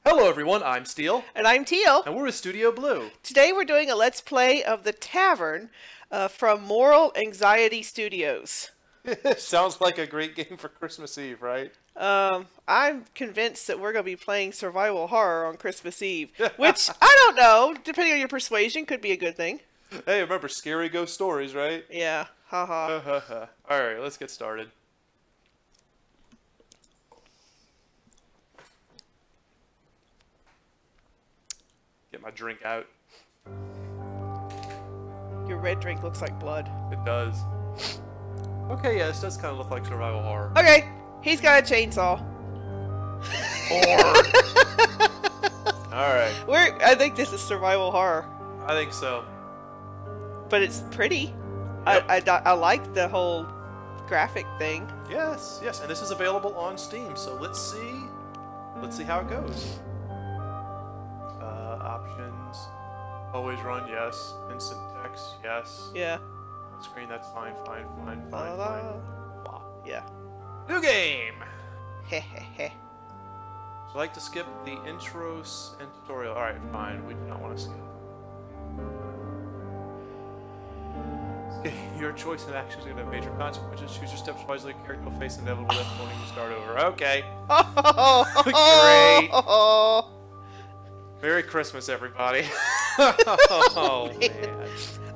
Hello everyone, I'm Steel, And I'm Teal. and we're with Studio Blue. Today we're doing a Let's Play of The Tavern from Moral Anxiety Studios. Sounds like a great game for Christmas Eve, right? I'm convinced that we're going to be playing survival horror on Christmas Eve, which, I don't know, depending on your persuasion, could be a good thing. Hey, remember scary ghost stories, right? Yeah, haha. Alright, let's get started. Get my drink out. Your red drink looks like blood. It does. Okay, yeah, this does kind of look like survival horror. Okay, he's got a chainsaw. Alright, I think this is survival horror, I think so. but it's pretty. Yep. I like the whole graphic thing. Yes, yes, and this is available on Steam, so let's see how it goes. Options. Always run, yes. Instant text, yes. Yeah. Screen, that's fine. Blah. Yeah. New game! Hehehe. Would you like to skip the intros and tutorial? Alright, fine. We do not want to skip. Your choice in action is going to have major consequences. Choose your steps wisely. Character will face inevitable death when you start over. Okay. Great. Merry Christmas, everybody. Oh, man.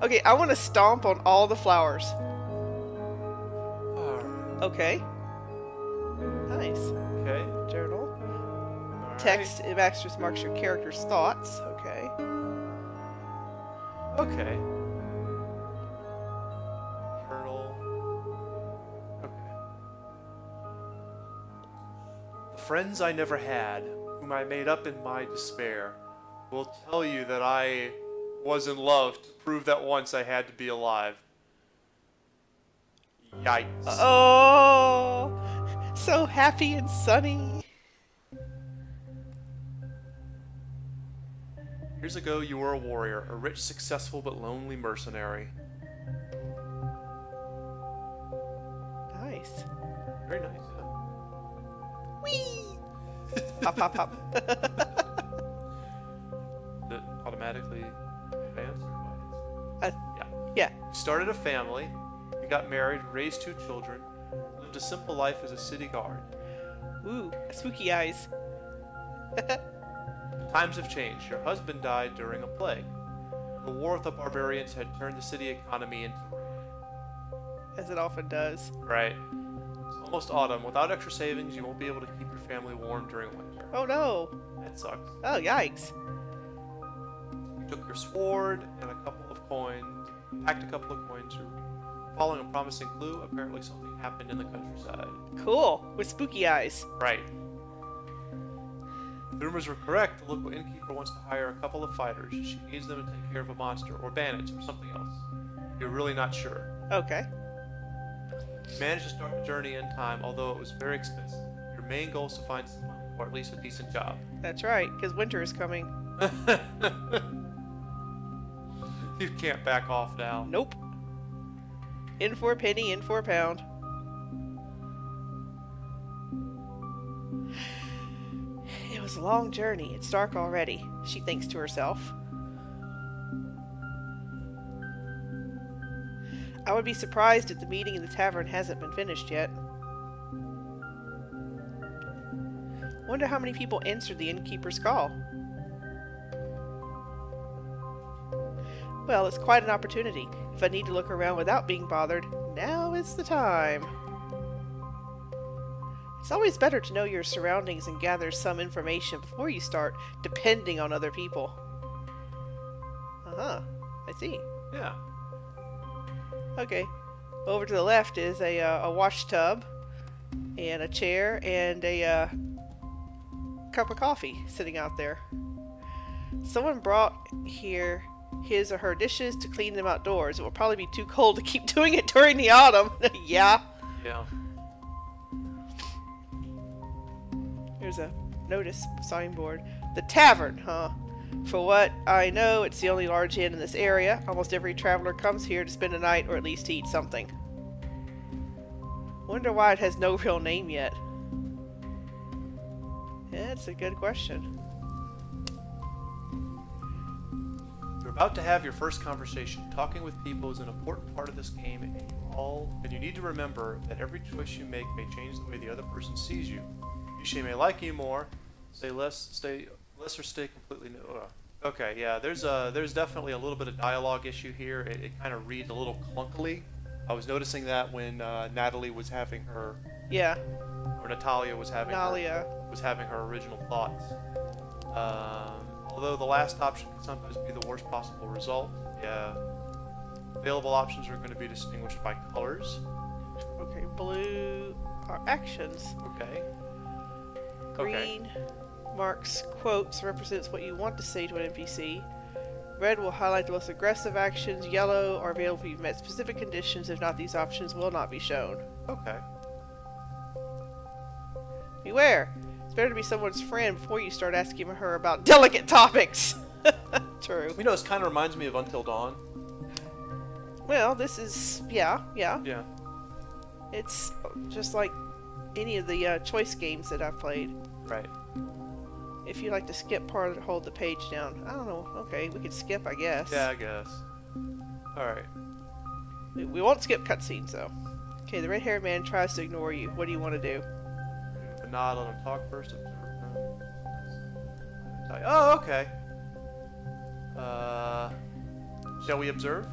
Okay, I want to stomp on all the flowers. Alright. Okay. Nice. Okay. Journal. Alright. Text, it just marks your character's thoughts. Okay. Okay. Journal. Okay. The friends I never had, whom I made up in my despair, will tell you that I was in love to prove that once I had to be alive. Yikes. Oh, so happy and sunny. Years ago, you were a warrior, a rich, successful, but lonely mercenary. Nice. Very nice, huh? Whee! Hop, hop, hop. Did it automatically advance? Yeah. Yeah. You started a family, you got married, raised 2 children, lived a simple life as a city guard. Ooh, spooky eyes. Times have changed. Your husband died during a plague. The war with the barbarians had turned the city economy into ruin. As it often does. Right. It's almost autumn. Without extra savings, you won't be able to keep your family warm during winter. Oh no. That sucks. Oh, yikes. You took your sword and a couple of coins, packed a couple of coins. Following a promising clue, apparently something happened in the countryside. Cool. With spooky eyes. Right. If the rumors were correct, the local innkeeper wants to hire a couple of fighters. She needs them to take care of a monster, or bandits, or something else. You're really not sure. Okay. You managed to start the journey in time, although it was very expensive. Your main goal is to find some money, or at least a decent job. That's right, because winter is coming. You can't back off now. Nope. In for a penny, in for a pound. It was a long journey. It's dark already, she thinks to herself. I would be surprised if the meeting in the tavern hasn't been finished yet. Wonder how many people answered the innkeeper's call. Well, it's quite an opportunity. If I need to look around without being bothered, now is the time. It's always better to know your surroundings and gather some information before you start depending on other people. Uh-huh. I see. Yeah. Okay. Over to the left is a wash tub and a chair and a cup of coffee sitting out there. Someone brought here his or her dishes to clean them outdoors. It will probably be too cold to keep doing it during the autumn. Yeah. Yeah. Here's a notice signboard. The tavern, huh? For what I know, it's the only large inn in this area. Almost every traveler comes here to spend a night or at least to eat something. Wonder why it has no real name yet. Yeah, that's a good question. about to have your first conversation. Talking with people is an important part of this game, and you need to remember that every choice you make may change the way the other person sees you. She may like you more, stay less, or stay completely new. Okay, yeah, there's definitely a little bit of dialogue issue here. It kind of reads a little clunkily. I was noticing that when Natalie was having her, Yeah. or Natalia was having Nalia. her original thoughts. Although the last option can sometimes be the worst possible result. Yeah. Available options are going to be distinguished by colors. Okay, blue are actions. Okay. Green marks quotes, represents what you want to say to an NPC. Red will highlight the most aggressive actions. Yellow are available if you've met specific conditions. If not, these options will not be shown. Okay. Beware! It's better to be someone's friend before you start asking her about delicate topics. True. You know, this kind of reminds me of Until Dawn. Well, this is... yeah. Yeah. It's just like any of the choice games that I've played. Right. If you like to skip part and hold the page down. I don't know. Okay, we could skip, I guess. Yeah, I guess. Alright. We won't skip cutscenes, though. Okay, the red-haired man tries to ignore you. What do you want to do? A nod, let him talk first. Oh, okay. Shall we observe?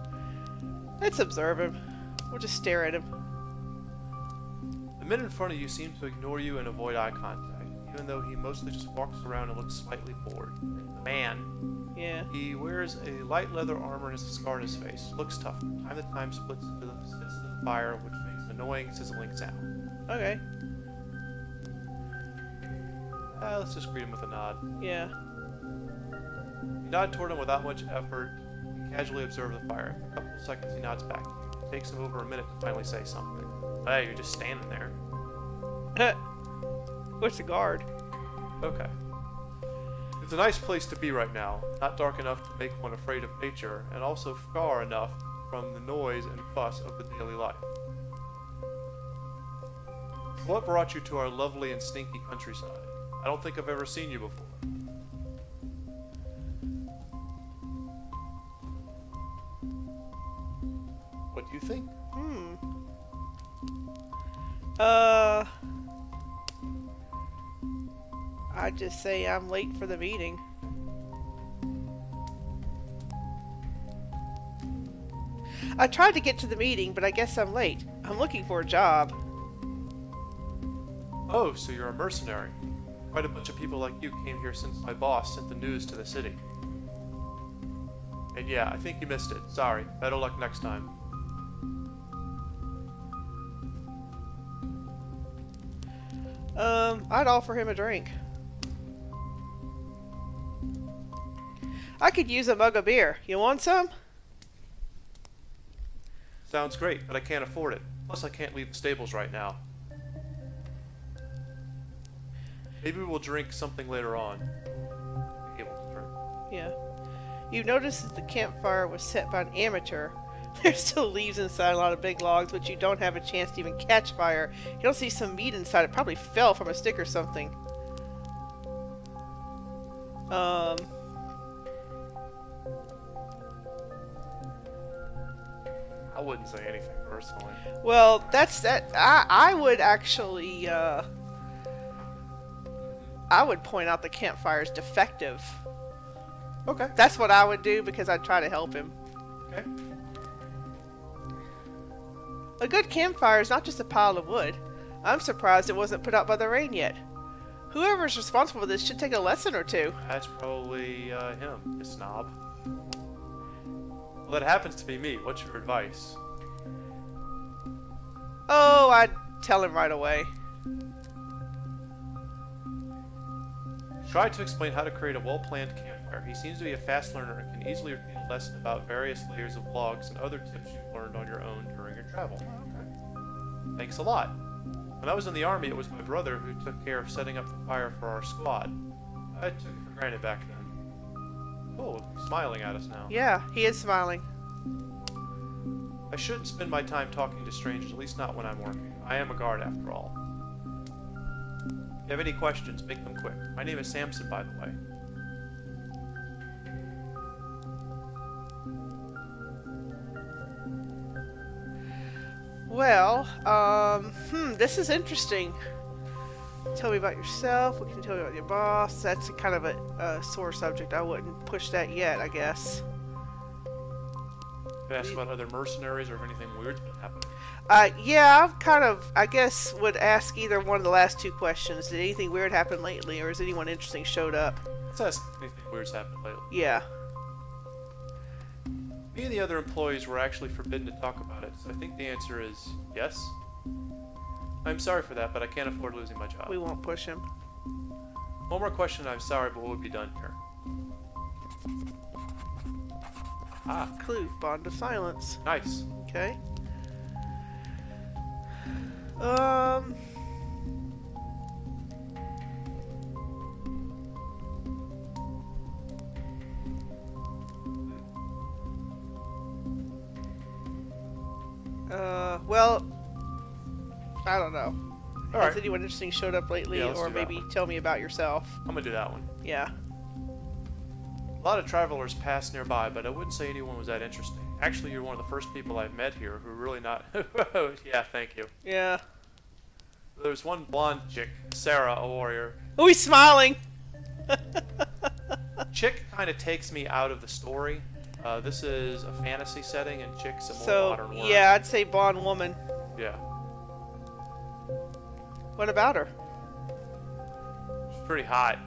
Let's observe him. We'll just stare at him. The man in front of you seems to ignore you and avoid eye contact, even though he mostly just walks around and looks slightly bored. The man. Yeah. He wears a light leather armor and has a scar on his face. Looks tough. From time to time spits into the fire, which makes an annoying sizzling sound. Okay. Let's just greet him with a nod. Yeah. You nod toward him without much effort. You casually observe the fire. For a couple of seconds, he nods back. It takes him over a minute to finally say something. Hey, you're just standing there. What's the guard? Okay. It's a nice place to be right now. Not dark enough to make one afraid of nature, and also far enough from the noise and fuss of the daily life. What brought you to our lovely and stinky countryside? I don't think I've ever seen you before. What do you think? I'd just say I'm late for the meeting. I tried to get to the meeting, but I guess I'm late. I'm looking for a job. Oh, so you're a mercenary. Quite a bunch of people like you came here since my boss sent the news to the city. And yeah, I think you missed it. Sorry. Better luck next time. I'd offer him a drink. I could use a mug of beer. You want some? Sounds great, but I can't afford it. Plus, I can't leave the stables right now. Maybe we'll drink something later on. Be able to drink. Yeah. You notice that the campfire was set by an amateur. There's still leaves inside a lot of big logs, but you don't have a chance to even catch fire. You don't see some meat inside. It probably fell from a stick or something. I wouldn't say anything personally. Well, that's that. I would actually, I would point out the campfire is defective. Okay. That's what I would do because I'd try to help him. Okay. A good campfire is not just a pile of wood. I'm surprised it wasn't put out by the rain yet. Whoever's responsible for this should take a lesson or two. That's probably him, you snob. Well, that happens to be me. What's your advice? Oh, I'd tell him right away. Try to explain how to create a well-planned campfire. He seems to be a fast learner and can easily repeat a lesson about various layers of logs and other tips you've learned on your own during your travel. Thanks a lot. When I was in the army, it was my brother who took care of setting up the fire for our squad. I took it for granted back then. Oh, he's smiling at us now. Yeah, he is smiling. I shouldn't spend my time talking to strangers, at least not when I'm working. I am a guard after all. If you have any questions, make them quick. My name is Samson, by the way. Well, this is interesting. Tell me about yourself. What can you tell me about your boss? That's kind of a sore subject. I wouldn't push that yet, I guess. Can I ask about other mercenaries or if anything weird's been happening? Yeah, I'm kind of, I guess, would ask either one of the last two questions. Did anything weird happen lately, or has anyone interesting showed up? Let's ask if anything weird's happened lately. Yeah. Me and the other employees were actually forbidden to talk about it, so I think the answer is yes. I'm sorry for that, but I can't afford losing my job. We won't push him. One more question, I'm sorry, but what would be done here? Ah, Clue, bond of silence. nice. Okay. Well, I don't know. Has Alright, anyone interesting showed up lately, Yeah, let's or do that maybe tell me about yourself? I'm gonna do that one. Yeah. A lot of travelers pass nearby, but I wouldn't say anyone was that interesting. Actually, you're one of the first people I've met here who are really not... Yeah, thank you. Yeah. There's one blonde chick, Sarah, a warrior. Oh, he's smiling! Chick kind of takes me out of the story. This is a fantasy setting, and Chick's a more So, modern word. yeah, I'd say blonde woman. Yeah. What about her? She's pretty hot,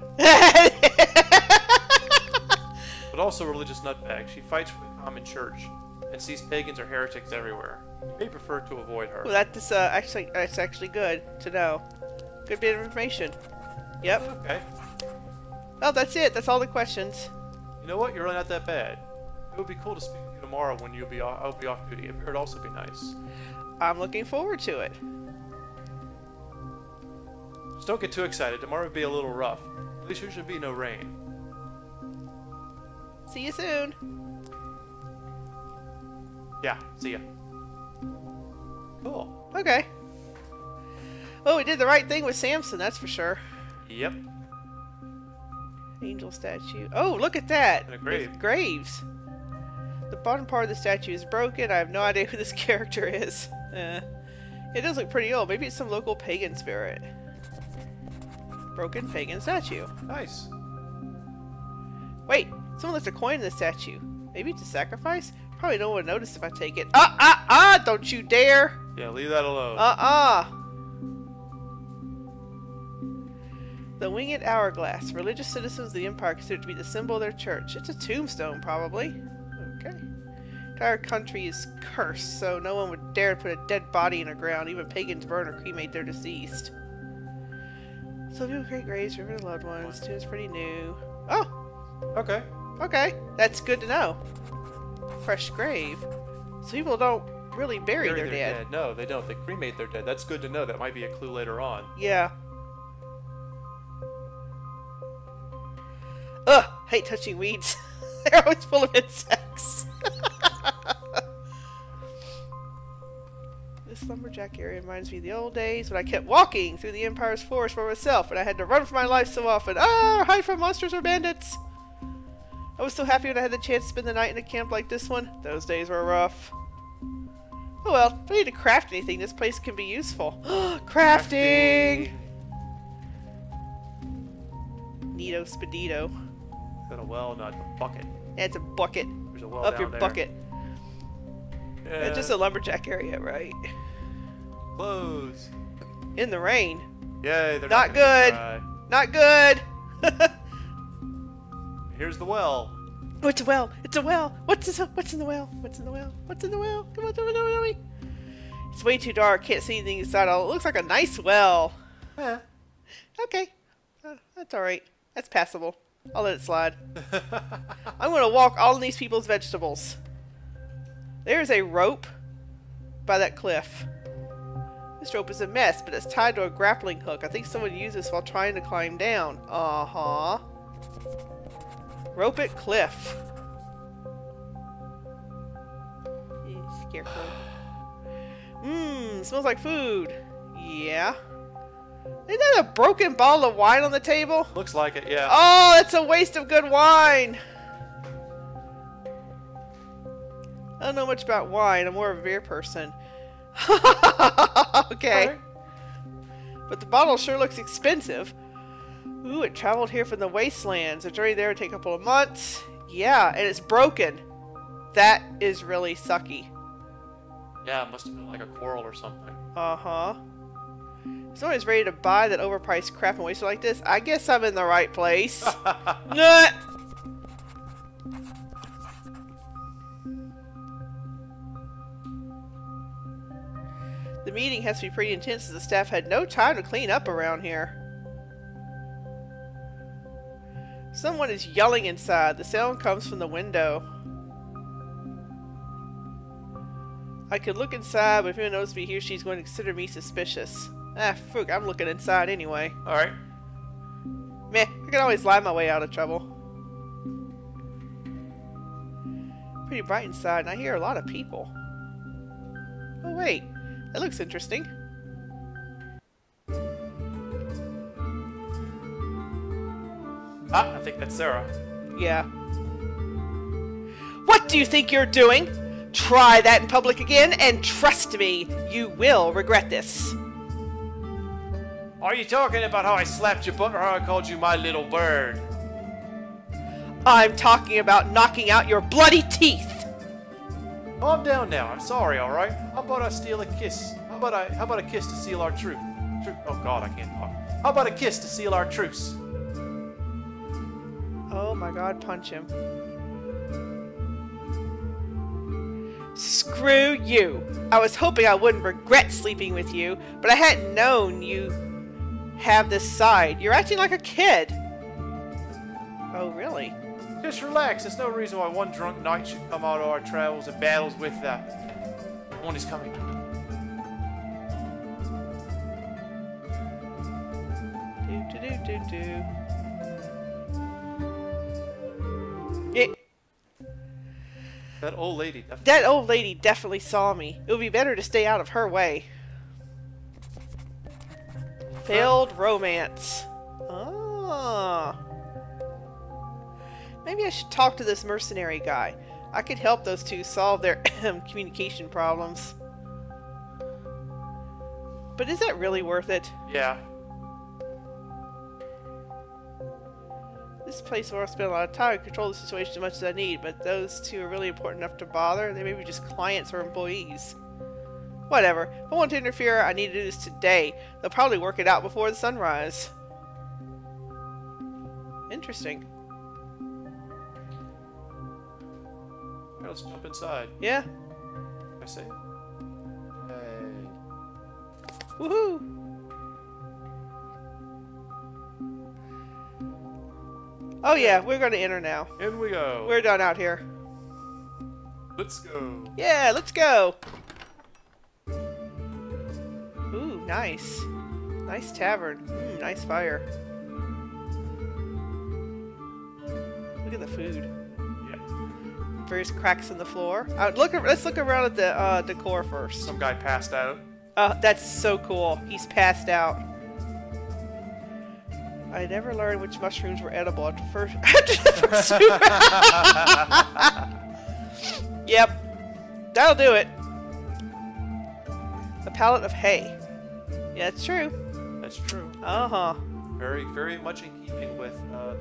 but also a religious nutbag. She fights for the common church and sees pagans or heretics everywhere. You may prefer to avoid her. Well, that's actually good to know. Good bit of information. Yep. Okay. Oh, that's it. That's all the questions. You know what? You're really not that bad. It would be cool to speak with you tomorrow when I'll be off duty. It would also be nice. I'm looking forward to it. Just don't get too excited. Tomorrow would be a little rough. At least there should be no rain. See you soon. Yeah, see ya. Cool. Okay. Well, we did the right thing with Samson, that's for sure. Yep. Angel statue. Oh, look at that. And a grave. With graves. The bottom part of the statue is broken. I have no idea who this character is. It does look pretty old. Maybe it's some local pagan spirit. Broken pagan statue. Nice. Wait, someone left a coin in the statue. Maybe it's a sacrifice? Probably no one would notice if I take it. Don't you dare! Yeah, leave that alone. The winged hourglass. Religious citizens of the empire consider it to be the symbol of their church. It's a tombstone, probably. Okay. Entire country is cursed, so no one would dare to put a dead body in the ground. Even pagans burn or cremate their deceased. So people create graves for their loved ones. Tomb's pretty new. Oh! Okay. Okay. That's good to know. Fresh grave. So people don't really bury their dead. No, they don't. They cremate their dead. That's good to know. That might be a clue later on. Yeah. Ugh! Hate touching weeds. They're always full of insects. This lumberjack area reminds me of the old days when I kept walking through the Empire's forest by myself and I had to run for my life so often. Hide from monsters or bandits! I was so happy when I had the chance to spend the night in a camp like this one. Those days were rough. Oh well, if I need to craft anything, this place can be useful. Crafting! Neato Spedito. Is that a well? No, it's a bucket. That's a bucket. There's a well Up down your there. bucket. Yeah. It's just a lumberjack area, right? Clothes. In the rain. Yay, they're Not not gonna good. dry. Not good! Here's the well. Oh, it's a well! It's a well! What's in the well? What's in the well? What's in the well? Come on, tell me! It's way too dark. Can't see anything inside. It looks like a nice well. Eh. Okay. That's alright. That's passable. I'll let it slide. I'm gonna walk all of these people's vegetables. There's a rope by that cliff. This rope is a mess, but it's tied to a grappling hook. I think someone used this while trying to climb down. Uh-huh. Rope at cliff. Scarecrow. Mmm, smells like food. Yeah. Isn't that a broken bottle of wine on the table? Looks like it, yeah. Oh, that's a waste of good wine. I don't know much about wine. I'm more of a beer person. Okay. Alright. But the bottle sure looks expensive. Ooh, it traveled here from the wastelands. A journey there would take a couple of months. Yeah, and it's broken. That is really sucky. Yeah, it must have been like a quarrel or something. Uh-huh. If someone's ready to buy that overpriced crap and waste it like this, I guess I'm in the right place. Nah. The meeting has to be pretty intense as the staff had no time to clean up around here. Someone is yelling inside. The sound comes from the window. I could look inside, but if anyone notices me here, she's going to consider me suspicious. Ah, fuck, I'm looking inside anyway. Alright. Meh, I can always lie my way out of trouble. Pretty bright inside, and I hear a lot of people. Oh wait, that looks interesting. Ah, I think that's Sarah. Yeah. What do you think you're doing? Try that in public again, and trust me, you will regret this. Are you talking about how I slapped your butt or how I called you my little bird? I'm talking about knocking out your bloody teeth. Calm down now. I'm sorry, alright? How about I steal a kiss? How about a kiss to seal our truth? Oh god, I can't talk. How about a kiss to seal our truce? Oh my god, punch him. Screw you! I was hoping I wouldn't regret sleeping with you, but I hadn't known you have this side. You're acting like a kid. Oh, really? Just relax. There's no reason why one drunk knight should come out of our travels and battles with one is coming. Do. Yeah. That old lady. That old lady definitely saw me. It would be better to stay out of her way. Failed romance. Ah. Maybe I should talk to this mercenary guy. I could help those two solve their communication problems. But is that really worth it? Yeah. This place where I spend a lot of time to control the situation as much as I need, but those two are really important enough to bother. They may be just clients or employees. Whatever. If I want to interfere, I need to do this today. They'll probably work it out before the sunrise. Interesting. Right, let's jump inside. Yeah. I say. Hey. Woohoo! Oh yeah, we're going to enter now. In we go. We're done out here. Let's go. Yeah, let's go! Ooh, nice. Nice tavern. Nice fire. Look at the food. Yeah. Various cracks in the floor. Let's look around at the decor first. Some guy passed out. That's so cool. He's passed out. I never learned which mushrooms were edible after the first two. Yep. That'll do it. A pallet of hay. Yeah, that's true. That's true. Uh-huh. Very, very much in keeping with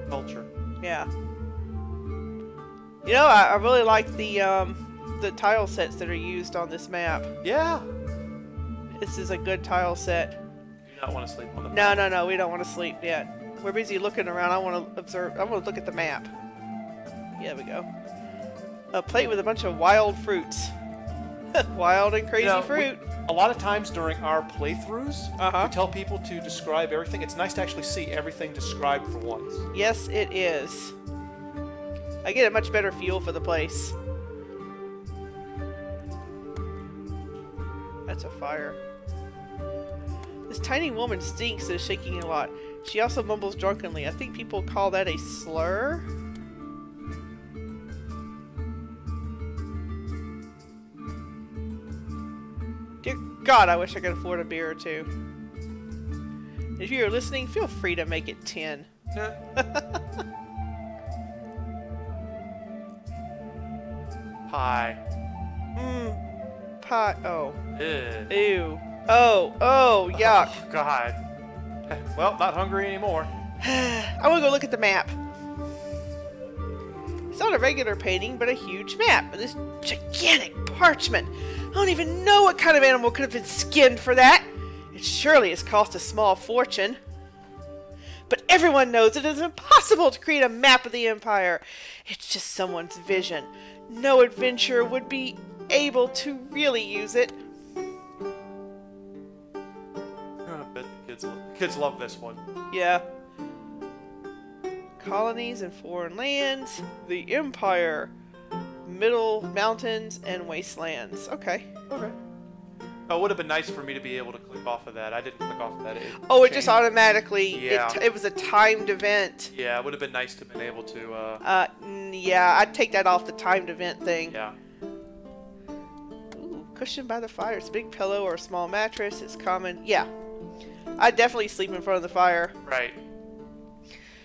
culture. Yeah. You know, I really like the tile sets that are used on this map. Yeah. This is a good tile set. Do not want to sleep on the No, we don't want to sleep yet. We're busy looking around. I want to observe. I want to look at the map. Yeah, there we go. A plate with a bunch of wild fruits. Wild and crazy fruit. A lot of times during our playthroughs, Uh-huh. we tell people to describe everything. It's nice to actually see everything described for once. Yes, it is. I get a much better feel for the place. That's a fire. This tiny woman stinks and is shaking a lot. She also mumbles drunkenly. I think people call that a slur. Dear God, I wish I could afford a beer or two. If you're listening, feel free to make it 10. Pie. Pie. Oh. Ugh. Ew. Oh, yuck. Oh, God. Well, not hungry anymore. I want to go look at the map. It's not a regular painting, but a huge map. And this gigantic parchment. I don't even know what kind of animal could have been skinned for that. It surely has cost a small fortune. But everyone knows it is impossible to create a map of the Empire. It's just someone's vision. No adventurer would be able to really use it. I bet the kids love this one. Yeah. Colonies and foreign lands, the Empire, middle mountains, and wastelands. Okay. Okay. Oh, it would have been nice for me to be able to click off of that. I didn't click off of that. Oh, it just automatically. Yeah. It was a timed event. Yeah, it would have been nice to have been able to. Yeah, I'd take that off the timed event thing. Yeah. Ooh, cushion by the fire. It's a big pillow or a small mattress. It's common. Yeah. I'd definitely sleep in front of the fire. Right.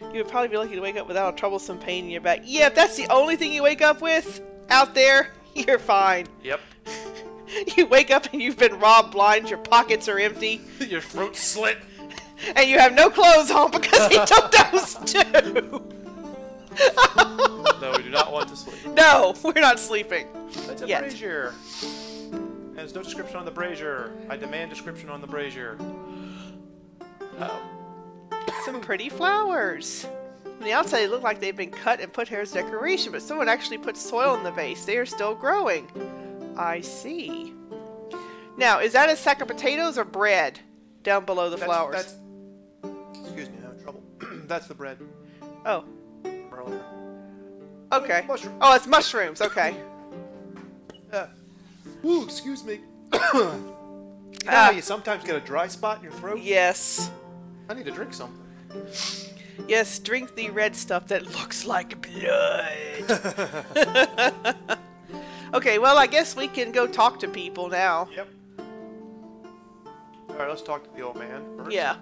You would probably be lucky to wake up without a troublesome pain in your back. Yeah, if that's the only thing you wake up with out there, you're fine. Yep. You wake up and you've been robbed blind, your pockets are empty. Your throat slit. And you have no clothes on because he took those too. No, we do not want to sleep. No, we're not sleeping. That's a Yet. brazier. And there's no description on the brazier. I demand description on the brazier. Oh. Some pretty flowers. On the outside, they look like they've been cut and put here as decoration, but someone actually put soil in the vase. They are still growing. I see. Now, is that a sack of potatoes or bread down below the flowers? Excuse me, I'm having trouble. That's the bread Oh, from earlier. okay. Mushroom. Oh, it's mushrooms. Okay. Ooh, excuse me. You know how you sometimes get a dry spot in your throat? Yes. I need to drink something. Yes, drink the red stuff that looks like blood. Okay, well, I guess we can go talk to people now. Yep. Alright, let's talk to the old man first. Yeah.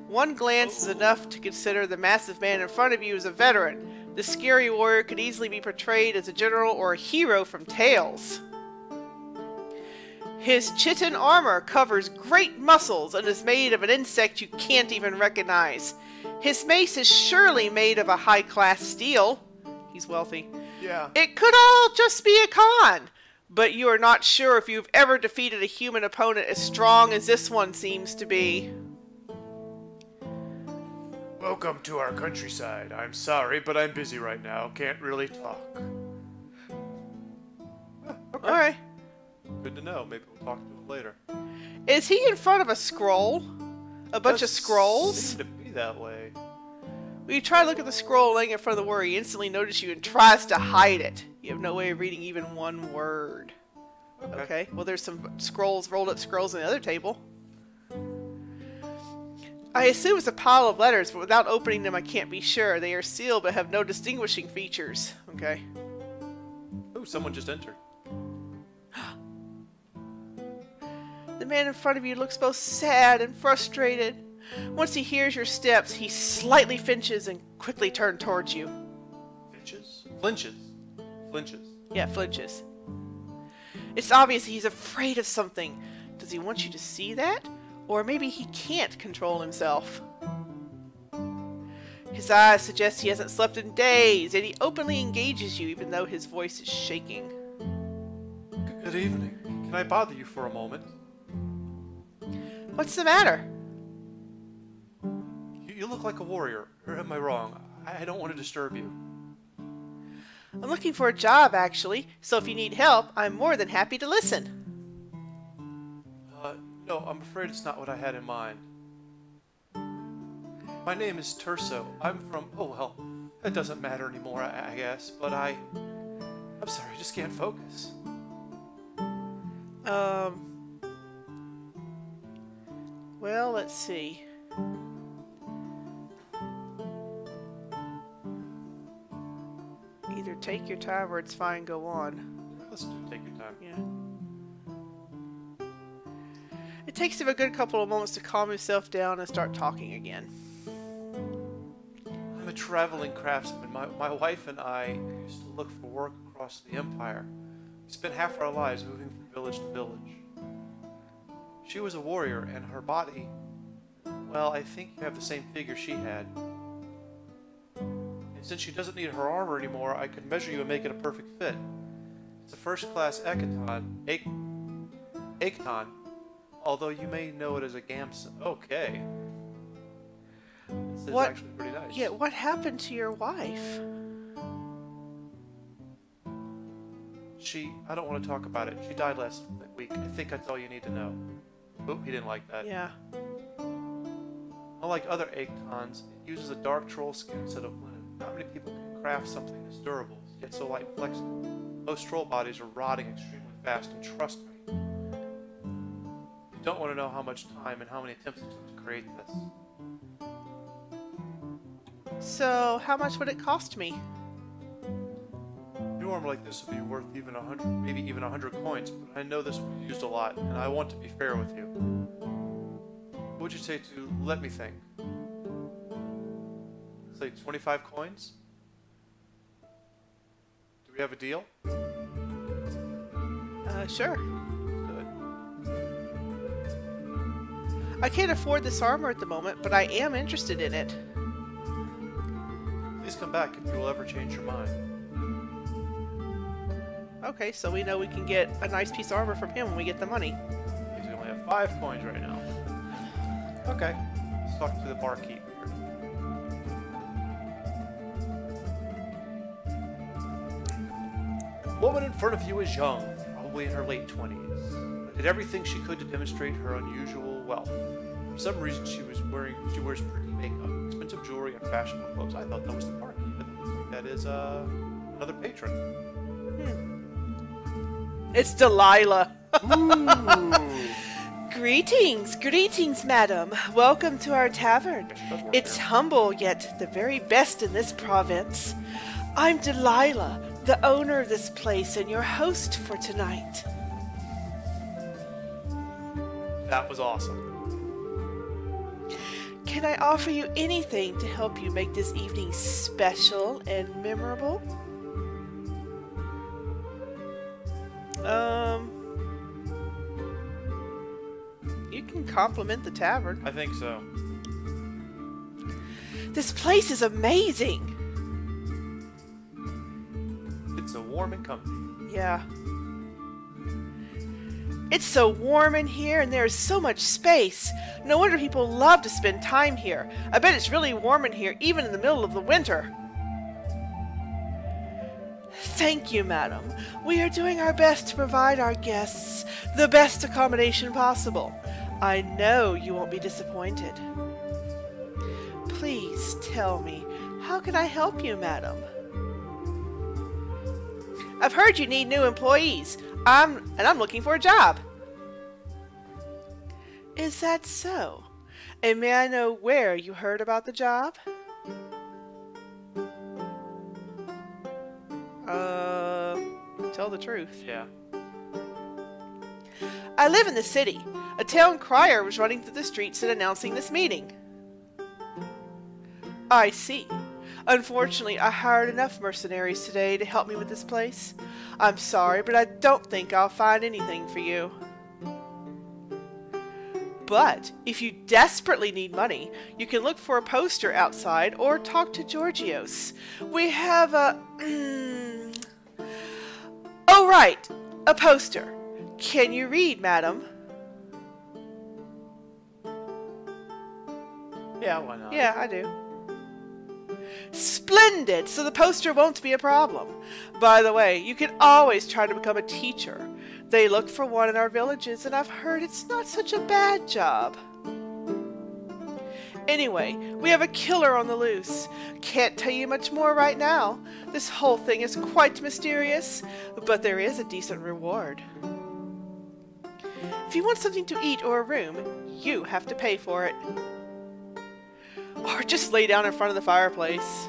One glance is enough to consider the massive man in front of you as a veteran. The scary warrior could easily be portrayed as a general or a hero from Tales. His chitin armor covers great muscles and is made of an insect you can't even recognize. His mace is surely made of a high-class steel. He's wealthy. Yeah. It could all just be a con, but you are not sure if you've ever defeated a human opponent as strong as this one seems to be. Welcome to our countryside. I'm sorry, but I'm busy right now. Can't really talk. Okay. Alright. Good to know. Maybe we'll talk to him later. Is he in front of a scroll? A bunch of scrolls? Seems to be that way. When you try to look at the scroll laying in front of the warrior, he instantly notices you and tries to hide it. You have no way of reading even one word. Okay, well there's some scrolls, rolled up scrolls on the other table. I assume it's a pile of letters, but without opening them I can't be sure. They are sealed but have no distinguishing features. Okay. Oh, someone just entered. The man in front of you looks both sad and frustrated. Once he hears your steps, he slightly flinches and quickly turns towards you. Flinches? Flinches. Flinches. Yeah, flinches. It's obvious he's afraid of something. Does he want you to see that? Or maybe he can't control himself. His eyes suggest he hasn't slept in days, and he openly engages you even though his voice is shaking. Good evening. Can I bother you for a moment? What's the matter? You look like a warrior, or am I wrong? I don't want to disturb you. I'm looking for a job, actually, so if you need help, I'm more than happy to listen. No, I'm afraid it's not what I had in mind. My name is Terso. I'm from... Oh, well, that doesn't matter anymore, I guess, but I'm sorry, I just can't focus. Well, let's see. Either take your time or it's fine, go on. Let's take your time. Yeah. It takes him a good couple of moments to calm himself down and start talking again. I'm a traveling craftsman. My wife and I used to look for work across the Empire. We spent half our lives moving from village to village. She was a warrior, and her body... Well, I think you have the same figure she had. And since she doesn't need her armor anymore, I could measure you and make it a perfect fit. It's a first-class Ekton, although you may know it as a Gamson. Okay. This is actually pretty nice. Yeah, what happened to your wife? I don't want to talk about it. She died last week. I think that's all you need to know. Oop, he didn't like that. Yeah. Unlike other Ektons, it uses a dark troll skin instead of linen. Not many people can craft something that's durable, yet so light and flexible. Most troll bodies are rotting extremely fast, and trust me, you don't want to know how much time and how many attempts it took to create this. So, how much would it cost me? New armor like this would be worth even 100, maybe even 100 coins, but I know this will be used a lot, and I want to be fair with you. What would you say to let me think? Say 25 coins? Do we have a deal? Sure. Good. I can't afford this armor at the moment, but I am interested in it. Please come back if you will ever change your mind. Okay, so we know we can get a nice piece of armor from him when we get the money. Because we only have 5 coins right now. Okay. Let's talk to the barkeep. The woman in front of you is young, probably in her late 20s, but did everything she could to demonstrate her unusual wealth. For some reason, she wears pretty makeup, expensive jewelry, and fashionable clothes. I thought that was the barkeep, but it looks like that is another patron. It's Delilah. Ooh. Greetings, madam. Welcome to our tavern. It's humble, yet the very best in this province. I'm Delilah, the owner of this place and your host for tonight. That was awesome. Can I offer you anything to help you make this evening special and memorable? You can compliment the tavern. I think so. This place is amazing. It's so warm and comfy. Yeah. It's so warm in here and there's so much space. No wonder people love to spend time here. I bet it's really warm in here even in the middle of the winter. Thank you, madam. We are doing our best to provide our guests the best accommodation possible. I know you won't be disappointed. Please tell me, how can I help you, madam? I've heard you need new employees. I'm looking for a job. Is that so? And may I know where you heard about the job? Tell the truth. Yeah. I live in the city. A town crier was running through the streets and announcing this meeting. I see. Unfortunately, I hired enough mercenaries today to help me with this place. I'm sorry, but I don't think I'll find anything for you. But if you desperately need money, you can look for a poster outside or talk to Georgios. We have a... Oh, right. A poster. Can you read, madam? Yeah, why not? Yeah, I do. Splendid! So the poster won't be a problem. By the way, you can always try to become a teacher. They look for one in our villages, and I've heard it's not such a bad job. Anyway, we have a killer on the loose. Can't tell you much more right now. This whole thing is quite mysterious, but there is a decent reward. If you want something to eat or a room, you have to pay for it. Or just lay down in front of the fireplace.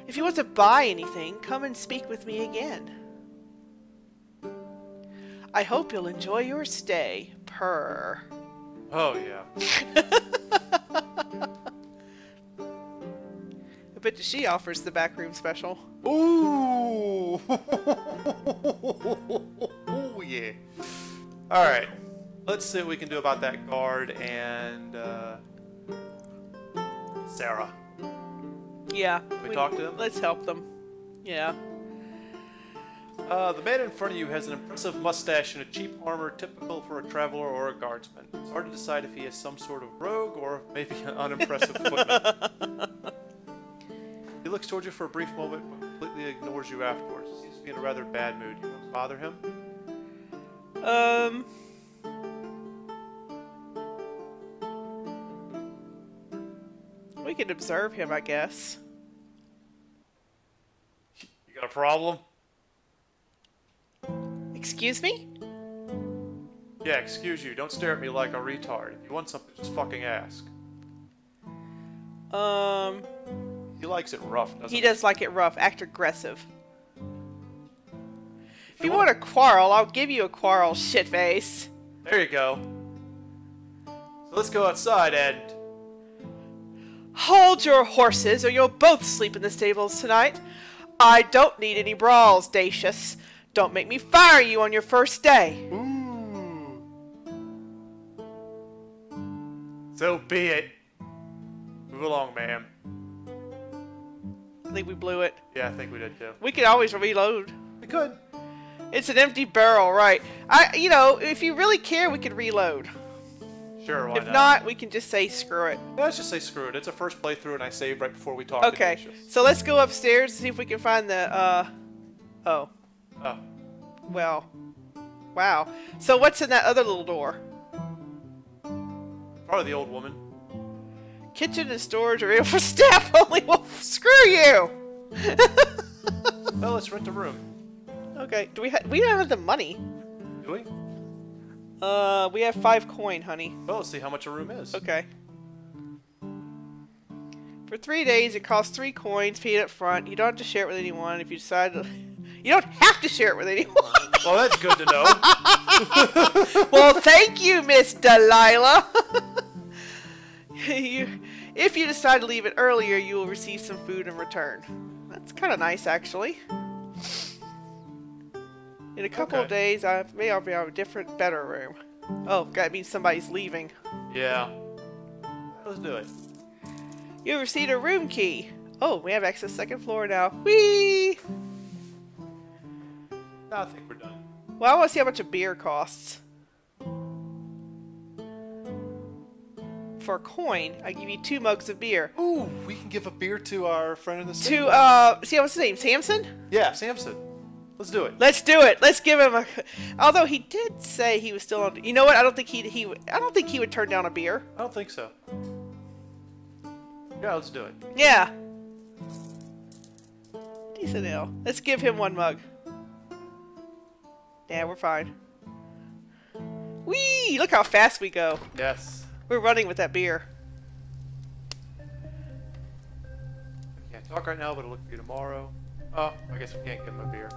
If you want to buy anything, come and speak with me again. I hope you'll enjoy your stay. Purr. Oh, yeah. I bet she offers the backroom special. Ooh! Oh, yeah. Alright. Let's see what we can do about that guard and, Sarah. Yeah. We talk to them? Let's help them. Yeah. The man in front of you has an impressive mustache and a cheap armor typical for a traveler or a guardsman. It's hard to decide if he is some sort of rogue or maybe an unimpressive footman. He looks towards you for a brief moment but completely ignores you afterwards. He seems to be in a rather bad mood. You want to bother him? We could observe him, I guess. You got a problem? Excuse me? Yeah, excuse you. Don't stare at me like a retard. If you want something, just fucking ask. He likes it rough, doesn't he? He does like it rough. Act aggressive. If you want a quarrel, I'll give you a quarrel, shitface. There you go. So let's go outside and... Hold your horses, or you'll both sleep in the stables tonight. I don't need any brawls, Dacius. Don't make me fire you on your first day. Ooh. So be it. Move along, ma'am. I think we blew it. Yeah, I think we did too. We could always reload. We could. It's an empty barrel, right? You know, if you really care, we could reload. Sure, why If not, we can just say screw it. Yeah, let's just say screw it. It's a first playthrough and I saved right before we talked to Okay, Dacius. so let's go upstairs and see if we can find the, oh. Oh. Well. Wow. So what's in that other little door? Probably the old woman. Kitchen and storage are able for staff only. Well, screw you! Well, let's rent a room. Okay, we don't have the money. Do we? We have 5 coin, honey. Well, let's see how much a room is. Okay. For 3 days, it costs 3 coins, paid up front. You don't have to share it with anyone if you decide to... You don't have to share it with anyone. Well, that's good to know. Well, thank you, Miss Delilah. If you decide to leave it earlier, you will receive some food in return. That's kind of nice, actually. In a couple of days, I'll be able to have a different, better room. Oh, that means somebody's leaving. Yeah. Let's do it. You received a room key. Oh, we have access to the 2nd floor now. Whee! I think we're done. Well, I want to see how much a beer costs. For a coin, I give you 2 mugs of beer. Ooh, we can give a beer to our friend in the city. See, what's his name? Samson? Yeah, Samson. Let's do it. Let's do it. Let's give him a... Although he did say he was still on... You know what? I don't think he would turn down a beer. I don't think so. Yeah, let's do it. Yeah. Decent ale. Let's give him 1 mug. Yeah, we're fine. Whee! Look how fast we go. Yes. We're running with that beer. I can't talk right now, but it'll look for you tomorrow. Oh, I guess we can't give him a beer.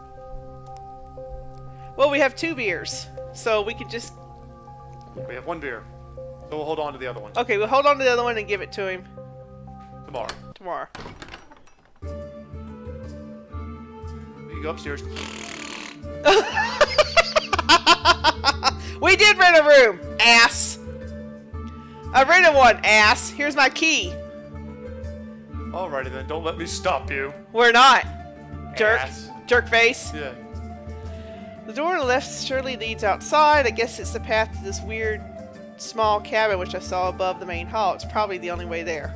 Well, we have 2 beers, so we can just... We have 1 beer. So we'll hold on to the other one. Okay, we'll hold on to the other one and give it to him. Tomorrow. You go upstairs. We did rent a room, ass! I rented one, ass! Here's my key. Alrighty then, don't let me stop you. We're not. Jerk. Ass. Jerk face. Yeah. The door on the left surely leads outside. I guess it's the path to this weird small cabin which I saw above the main hall. It's probably the only way there.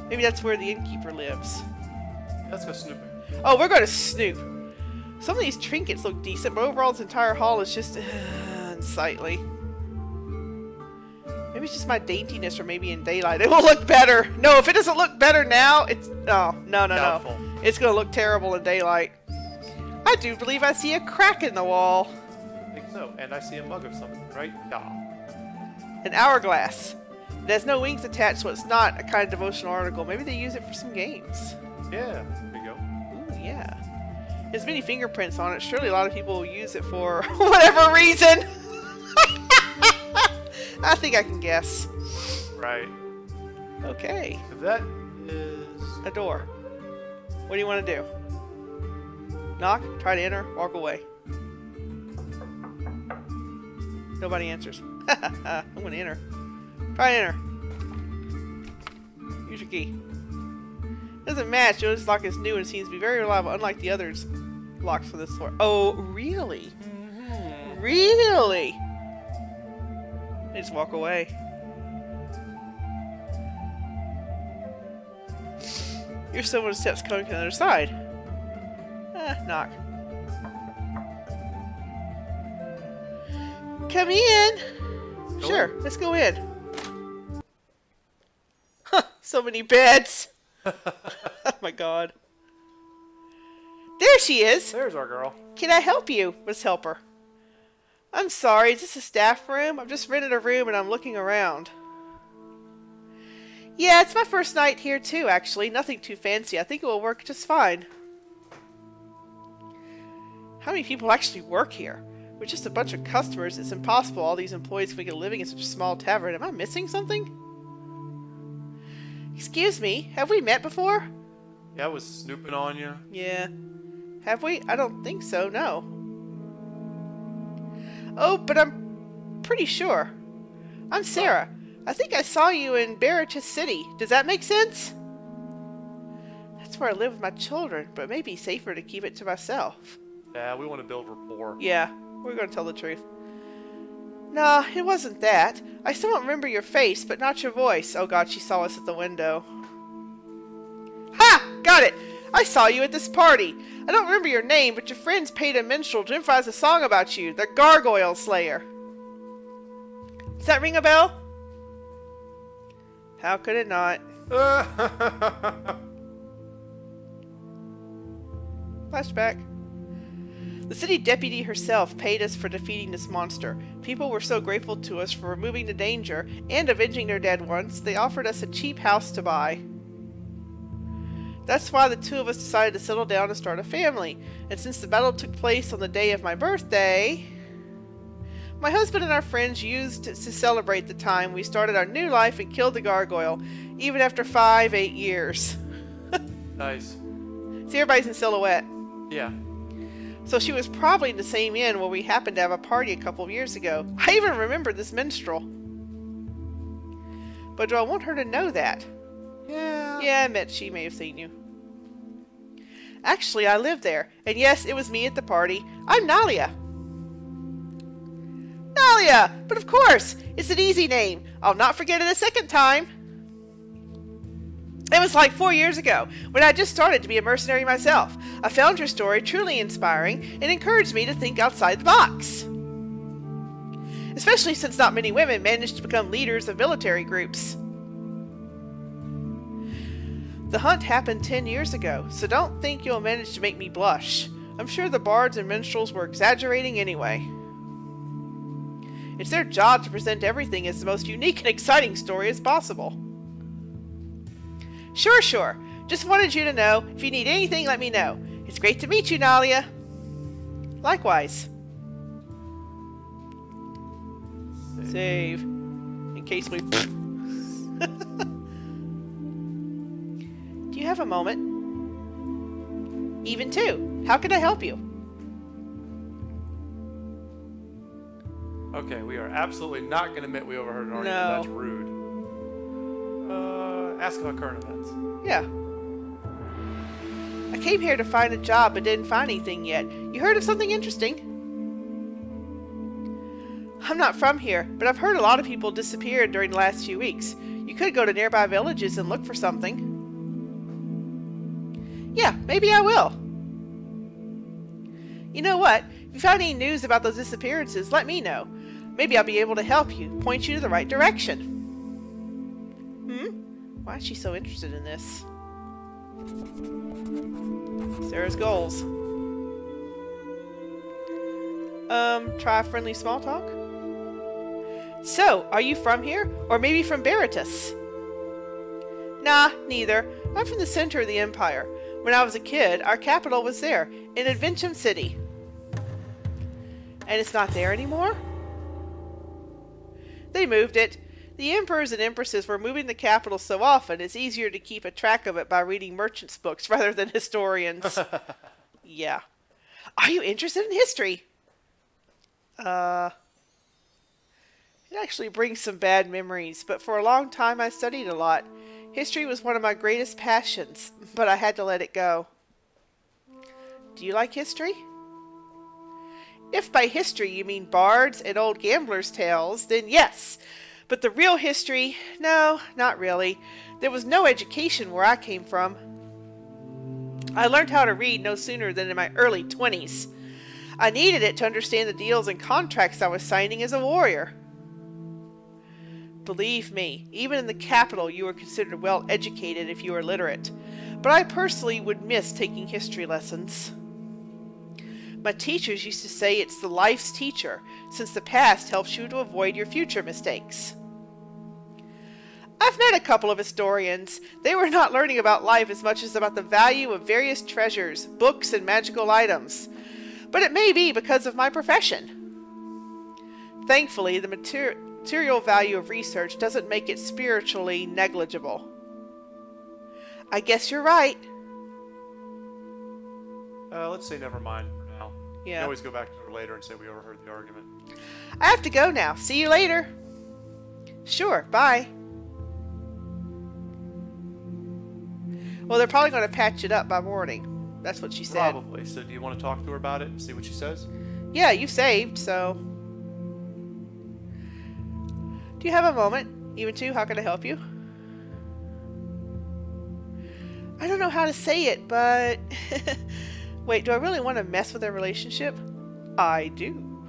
Maybe that's where the innkeeper lives. Let's go snooping. Oh, we're going to snoop. Some of these trinkets look decent, but overall this entire hall is just unsightly. Maybe it's just my daintiness, or maybe in daylight it will look better. No, if it doesn't look better now, it's... Oh, no. Doubtful. It's going to look terrible in daylight. I do believe I see a crack in the wall. I think so. And I see a mug of something, right? Yeah. An hourglass. It has no wings attached, so it's not a kind of devotional article. Maybe they use it for some games. Yeah, there you go. Ooh, yeah. There's many fingerprints on it. Surely a lot of people will use it for whatever reason. I think I can guess. Right. Okay. So that is... A door. What do you want to do? Knock, try to enter, walk away. Nobody answers. I'm gonna enter. Try to enter. Use your key. Doesn't match. Joe's lock is new and seems to be very reliable, unlike the others locks for this floor. Oh, really? Really? They just walk away. Here's someone's steps coming from the other side. Knock. Come in! Sure, let's go in. Huh, so many beds! Oh my god. There she is! There's our girl. Can I help you, Miss Helper? I'm sorry, is this a staff room? I've just rented a room and I'm looking around. Yeah, it's my first night here too, actually. Nothing too fancy. I think it will work just fine. How many people actually work here? With just a bunch of customers, it's impossible all these employees can make a living in such a small tavern. Am I missing something? Excuse me, have we met before? Yeah, I was snooping on you. Yeah. Have we? I don't think so, no. Oh, but I'm pretty sure. I'm Sarah. I think I saw you in Baratus City. Does that make sense? That's where I live with my children, but it may be safer to keep it to myself. Yeah, we want to build rapport. Yeah, we're going to tell the truth. Nah, it wasn't that. I still don't remember your face, but not your voice. Oh god, she saw us at the window. Ha! Got it! I saw you at this party. I don't remember your name, but your friends paid a minstrel to improvise a song about you, the Gargoyle Slayer. Does that ring a bell? How could it not? Flashback. The city deputy herself paid us for defeating this monster. People were so grateful to us for removing the danger and avenging their dead ones, they offered us a cheap house to buy. That's why the two of us decided to settle down and start a family. And since the battle took place on the day of my birthday, my husband and our friends used to celebrate the time we started our new life and killed the gargoyle, even after 8 years. Nice. See, everybody's in silhouette. Yeah. So she was probably in the same inn where we happened to have a party a couple of years ago. I even remember this minstrel. But do I want her to know that? Yeah. Yeah, I bet she may have seen you. Actually, I live there. And yes, it was me at the party. I'm Nalia. Nalia! But of course! It's an easy name. I'll not forget it a second time. It was like 4 years ago, when I just started to be a mercenary myself. I found your story truly inspiring and encouraged me to think outside the box. Especially since not many women manage to become leaders of military groups. The hunt happened 10 years ago, so don't think you'll manage to make me blush. I'm sure the bards and minstrels were exaggerating anyway. It's their job to present everything as the most unique and exciting story as possible. Sure. Just wanted you to know. If you need anything, let me know. It's great to meet you, Nalia. Likewise. Save. In case we... Do you have a moment? Even two. How can I help you? Okay, we are absolutely not going to admit we overheard an argument. No. That's rude. Ask about current events. Yeah. I came here to find a job but didn't find anything yet. You heard of something interesting? I'm not from here, but I've heard a lot of people disappeared during the last few weeks. You could go to nearby villages and look for something. Yeah, maybe I will. You know what? If you found any news about those disappearances, let me know. Maybe I'll be able to help you, point you to the right direction. Why is she so interested in this? Sarah's goals. Try friendly small talk? So, are you from here? Or maybe from Baratus? Nah, neither. I'm from the center of the Empire. When I was a kid, our capital was there, in Adventum City. And it's not there anymore? They moved it. The emperors and empresses were moving the capital so often, it's easier to keep a track of it by reading merchants' books rather than historians. Yeah. Are you interested in history? It actually brings some bad memories, but for a long time I studied a lot. History was one of my greatest passions, but I had to let it go. Do you like history? If by history you mean bards and old gamblers' tales, then yes. But the real history, no, not really. There was no education where I came from. I learned how to read no sooner than in my early 20s. I needed it to understand the deals and contracts I was signing as a warrior. Believe me, even in the capital you were considered well educated if you were literate. But I personally would miss taking history lessons. My teachers used to say it's the life's teacher, since the past helps you to avoid your future mistakes. I've met a couple of historians. They were not learning about life as much as about the value of various treasures, books, and magical items. But it may be because of my profession. Thankfully, the material value of research doesn't make it spiritually negligible. I guess you're right. Let's say never mind for now. Yeah. You can always go back to her later and say we overheard the argument. I have to go now. See you later. Sure, bye. Well, they're probably going to patch it up by morning. That's what she said. Probably. So do you want to talk to her about it and see what she says? Yeah, you saved, so... Do you have a moment? Even two, how can I help you? I don't know how to say it, but... Wait, do I really want to mess with their relationship? I do.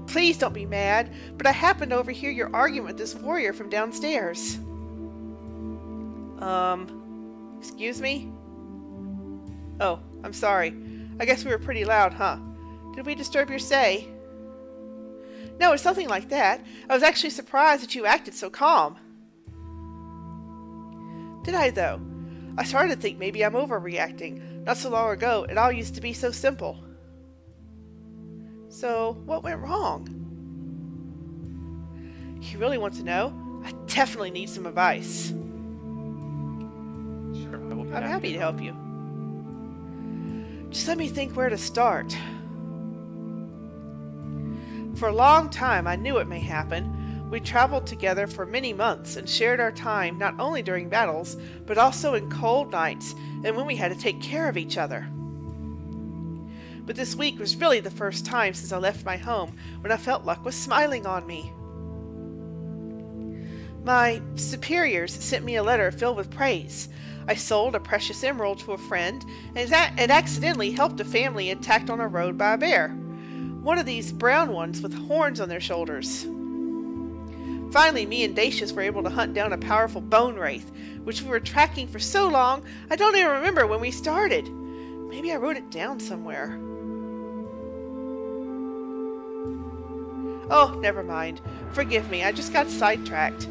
Please don't be mad, but I happened to overhear your argument with this warrior from downstairs. Excuse me? Oh, I'm sorry. I guess we were pretty loud, huh? Did we disturb your stay? No, it's nothing like that. I was actually surprised that you acted so calm. Did I, though? I started to think maybe I'm overreacting. Not so long ago, it all used to be so simple. So, what went wrong? You really want to know? I definitely need some advice. Sure, I will be I'm happy to help you. Just let me think where to start. For a long time, I knew it may happen. We traveled together for many months and shared our time not only during battles, but also in cold nights and when we had to take care of each other. But this week was really the first time since I left my home when I felt luck was smiling on me. My superiors sent me a letter filled with praise. I sold a precious emerald to a friend and accidentally helped a family attacked on a road by a bear. One of these brown ones with horns on their shoulders. Finally, me and Dacius were able to hunt down a powerful bone wraith, which we were tracking for so long I don't even remember when we started. Maybe I wrote it down somewhere. Oh, never mind. Forgive me, I just got sidetracked.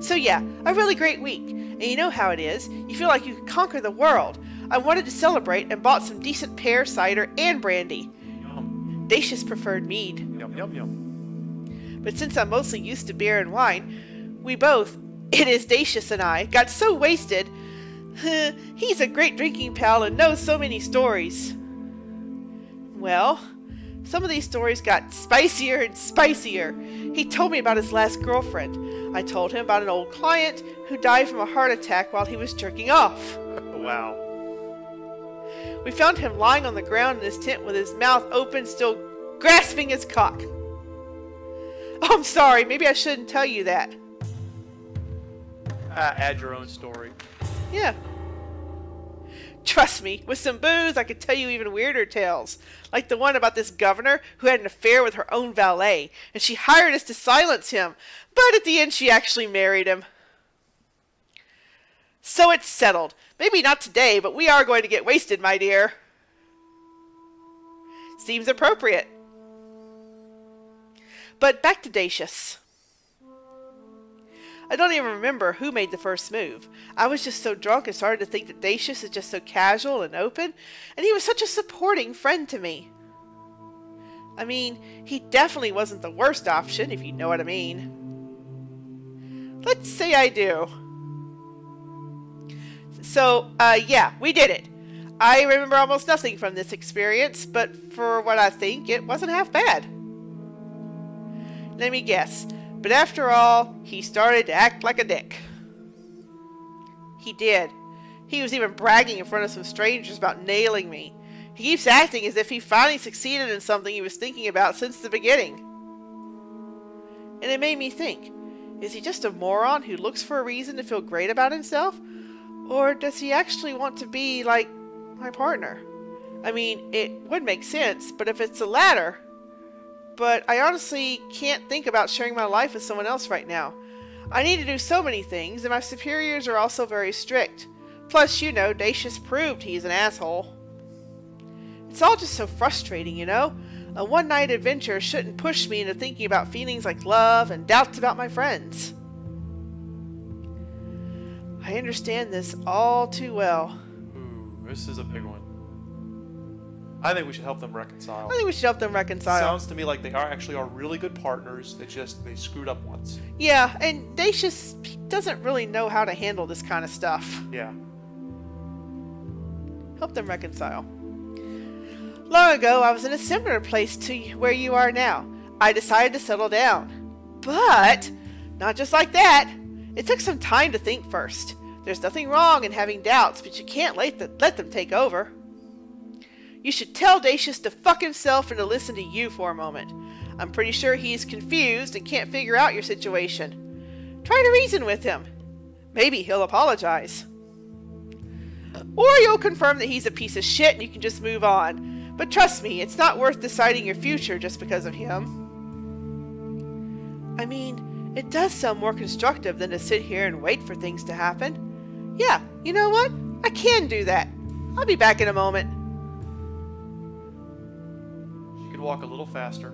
So yeah, a really great week. And you know how it is. You feel like you could conquer the world. I wanted to celebrate and bought some decent pear cider and brandy. Yum. Dacius preferred mead. Yum, yum, yum. But since I'm mostly used to beer and wine, we both, it is Dacius and I, got so wasted. He's a great drinking pal and knows so many stories. Well, some of these stories got spicier and spicier. He told me about his last girlfriend. I told him about an old client who died from a heart attack while he was jerking off. Wow. We found him lying on the ground in his tent with his mouth open, still grasping his cock. Oh, I'm sorry. Maybe I shouldn't tell you that. Add your own story. Yeah. Trust me, with some booze, I could tell you even weirder tales. Like the one about this governor who had an affair with her own valet, and she hired us to silence him, but at the end she actually married him. So it's settled. Maybe not today, but we are going to get wasted, my dear. Seems appropriate. But back to Dacius. I don't even remember who made the first move. I was just so drunk and started to think that Dacius is just so casual and open, and he was such a supporting friend to me. I mean, he definitely wasn't the worst option, if you know what I mean. Let's say I do. So, yeah, we did it. I remember almost nothing from this experience, but for what I think, it wasn't half bad. Let me guess. But after all, he started to act like a dick. He did. He was even bragging in front of some strangers about nailing me. He keeps acting as if he finally succeeded in something he was thinking about since the beginning. And it made me think, is he just a moron who looks for a reason to feel great about himself? Or does he actually want to be like my partner? I mean, it would make sense, but if it's the latter... But I honestly can't think about sharing my life with someone else right now. I need to do so many things, and my superiors are also very strict. Plus, you know, Dacius proved he's an asshole. It's all just so frustrating, you know? A one-night adventure shouldn't push me into thinking about feelings like love and doubts about my friends. I understand this all too well. Ooh, this is a big one. I think we should help them reconcile. I think we should help them reconcile. Sounds to me like they actually are really good partners. They screwed up once. Yeah, and Dacius doesn't really know how to handle this kind of stuff. Yeah. Help them reconcile. Long ago, I was in a similar place to where you are now. I decided to settle down. But, not just like that. It took some time to think first. There's nothing wrong in having doubts, but you can't let them take over. You should tell Dacius to fuck himself and to listen to you for a moment. I'm pretty sure he's confused and can't figure out your situation. Try to reason with him. Maybe he'll apologize. Or you'll confirm that he's a piece of shit and you can just move on. But trust me, it's not worth deciding your future just because of him. I mean, it does sound more constructive than to sit here and wait for things to happen. Yeah, you know what? I can do that. I'll be back in a moment. She could walk a little faster.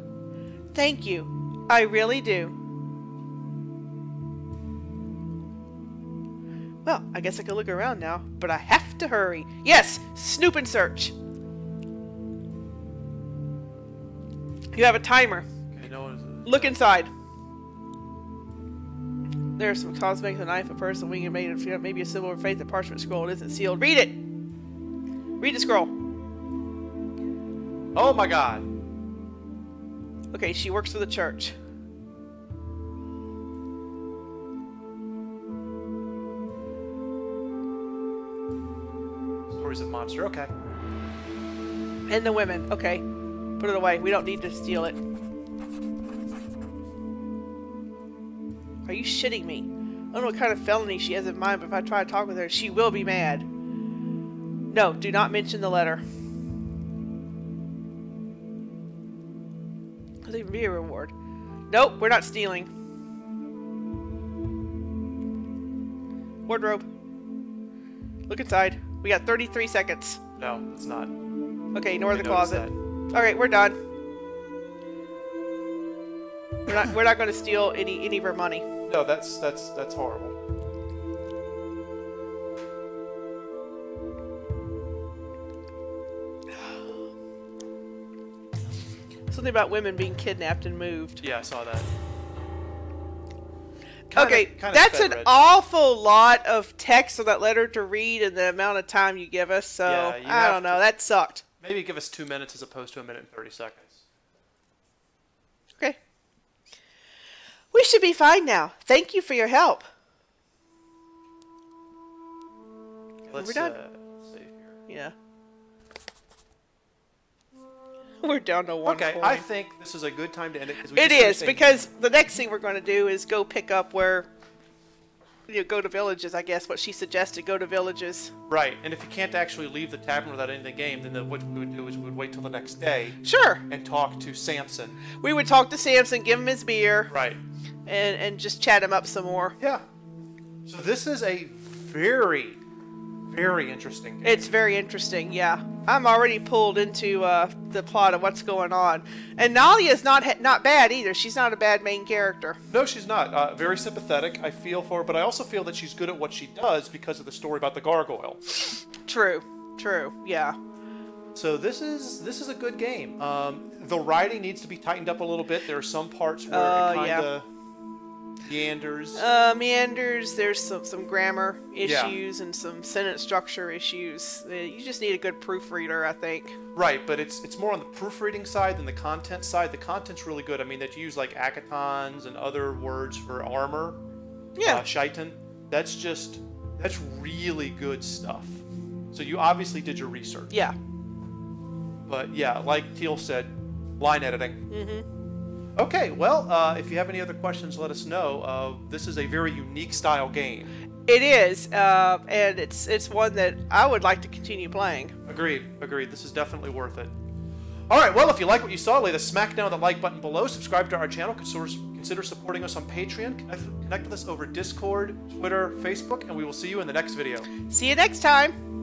Thank you. I really do. Well, I guess I can look around now, but I have to hurry. Yes! Snoop and search! You have a timer. Okay, no one is... Look inside. There's some cosmetics, a knife, a purse, a wing, and maybe a symbol of faith, a parchment scroll. It isn't sealed. Read it! Read the scroll. Oh my god! Okay, she works for the church. Stories of monster, okay. And the women. Okay. Put it away. We don't need to steal it. Are you shitting me? I don't know what kind of felony she has in mind, but if I try to talk with her, she will be mad. No, do not mention the letter. There'll even be a reward. Nope, we're not stealing. Wardrobe. Look inside. We got 33 seconds. No, it's not. Okay, ignore the closet. Alright, we're done. We're not going to steal any of her money. No, that's horrible. Something about women being kidnapped and moved. Yeah, I saw that. Okay, that's an awful lot of text on that letter to read and the amount of time you give us, so Yeah, I don't know, that sucked. Maybe give us 2 minutes as opposed to 1 minute and 30 seconds. Okay. We should be fine now. Thank you for your help. Let's We're done. save here. Yeah. We're down to one Okay, point. I think this is a good time to end it. It is, because the next thing we're going to do is go pick up where... You know, go to villages, I guess. What she suggested, go to villages. Right, and if you can't actually leave the tavern without ending the game, then what we would do is we would wait till the next day. Sure. And talk to Samson. We would talk to Samson, give him his beer. Right. And just chat him up some more. Yeah. So this is a very, very interesting game. It's very interesting, yeah. I'm already pulled into the plot of what's going on. And Nalia's not bad either. She's not a bad main character. No, she's not. Very sympathetic. I feel for her, but I also feel that she's good at what she does because of the story about the gargoyle. True, yeah. So this is a good game. The writing needs to be tightened up a little bit. There are some parts where it kind of... meanders. Meanders. There's some grammar issues and some sentence structure issues. You just need a good proofreader, I think. Right, but it's more on the proofreading side than the content side. The content's really good. I mean, that you use like akatons and other words for armor. Yeah. Shaitan. That's really good stuff. So you obviously did your research. Yeah. But yeah, like Teal said, line editing. Mm-hmm. Okay, well, if you have any other questions, let us know. This is a very unique style game. It is, and it's one that I would like to continue playing. Agreed. This is definitely worth it. All right, well, if you like what you saw, lay the smack down the like button below. Subscribe to our channel. Consider supporting us on Patreon. Connect with us over Discord, Twitter, Facebook, and we will see you in the next video. See you next time.